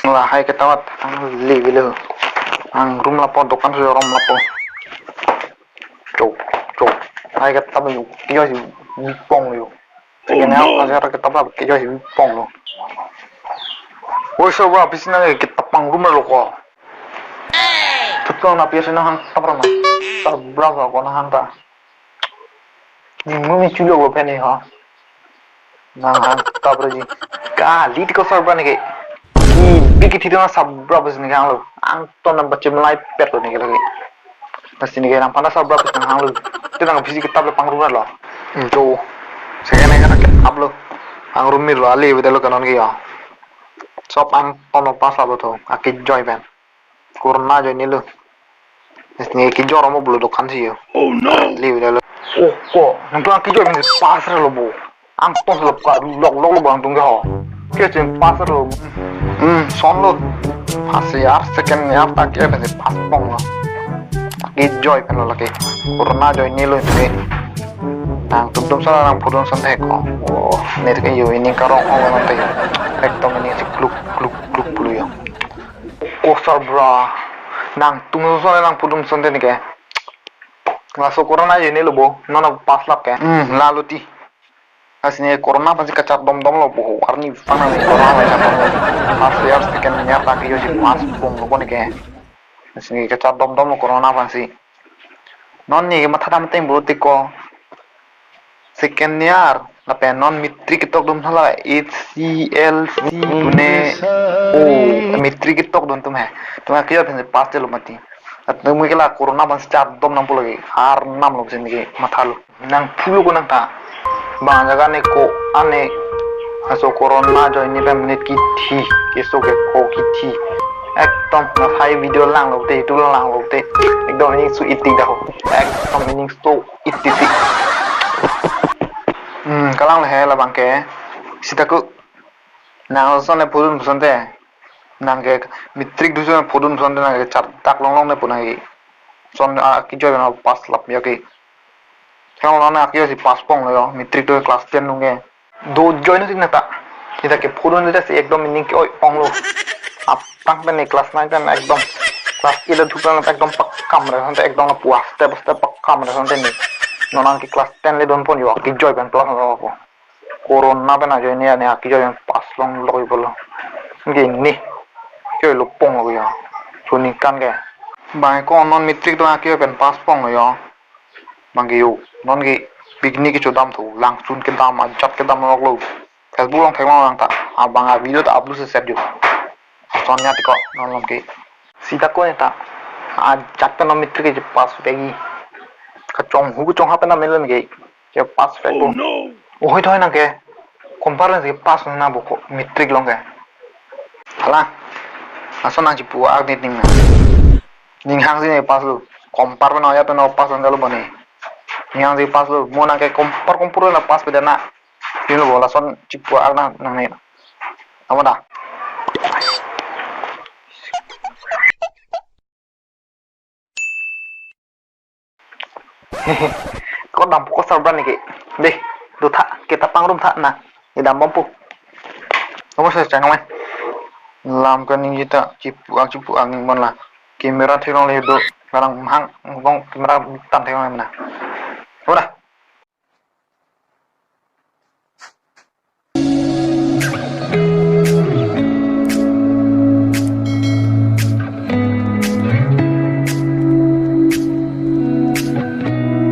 Lah hai ketawat ang li bilo ang room lapo dokan so rom lapo cok cok hai ketab yo kiyo si pong yo kene asar ketab kiyo si pong lo so bra pisina ketab pang room lo ko tutko na piasa na hang tapra na sa bra ko na hang ta mumi chulo go pene ha na hang tapra ji ka lit ko sar bra ne bikin itu na sabra bus nih hang lo ang to na baca mulai pet lo nih lagi pasti nih nang panas sabra bus nih hang lo itu nang fisik kitab lo pangruna lo itu saya nih kan kitab lo ang rumir lo ali betul lo kanon kia so ang tono pas lo tuh akid joy ben kurna joy nih lo nih kijor mau bulu dokan sih yo oh no ali betul lo oh kok nang tuh akid joy ben pas lo bu ang tos lo ka lok lo bang tunggu ho kecil pas lo son lo pas ya second ya tak ya ben pas pong lo akid joy ben lo lagi kurna joy nih lo itu nang tum sana nang pudon santai ko oh nih kayak yo ini karong orang nanti ektom ini si kluk kluk kluk pulu yo kosar bra nang tum sana nang pudon santai nih kayak masuk corona aja ini lo bo nona pas lap kayak lalu ti aslinya corona pasti kecat dom dom lo bo warni fana nih corona macam pas ya second ya tak yo si pas pong lo nih kayak aslinya kecat dom dom lo corona pasti non nih mata dam tem buruti ko second year na pe non mitri kitok dum thala HCLC tune o mitri kitok dum tum hai tum kiya phen pas chalo mati tum mu kela corona ban start dom nam pulogi har nam lo sin ge mathalo nang phulo ko nang ta ba jaga ne ko ane aso corona join ni pem ne ki thi keso ke ko ki thi ekdom na hai video lang lo te tu lang lo te ekdom ni su itik da ho ekdom ni sto itik kalang lehe la bangke sitaku nang sone pudun sonte nang ke mitrik dusun pudun sonte nang ke chat tak long long ne punai son ki joy na pas lap ya ke kalau na ki si pas pong lo mitrik do class 10 nunge do join ni ta kita ke pudun de se ekdom ning ke oi pong lo ap tang ne class 9 tan ekdom class 11 thupan ekdom pakam re sonte ekdom na puas step step pakam re sonte ni nonang ki class 10 le don pon yo ki joy ben plus no ko corona ben ajo ni ane ki joy pas long loi bolo ngi ni joy lu pong lo yo chuni kan ge bai ko non mitrik to ki ben pas pong lo yo mangi yo non gi picnic ki chodam thu lang chun ke dam chat ke dam lo facebook long thema lang ta abang a video ta upload se set yo sonya ti ko non lom ki sita ko ta a chat no mitrik ki pas pegi kacong hu kacong apa nama melen ge ke pas Facebook oh itu enak ke compare ke pas na buku mitrik long ke ala aso nang cipu ag ning ning hang sini pas lu compare na ya no pas ngalo bane ning hang si pas lu mo nang ke compare na pas beda na ini bola son cipu ag nang ne amada có đầm có sao ban này kì đi đồ thạ kita pangrum thạ na di đầm bom pu kamu saya jangan main làm cái này kita cipu ang mon lah kamera thirong le do barang hang ngong kamera tan thirong mana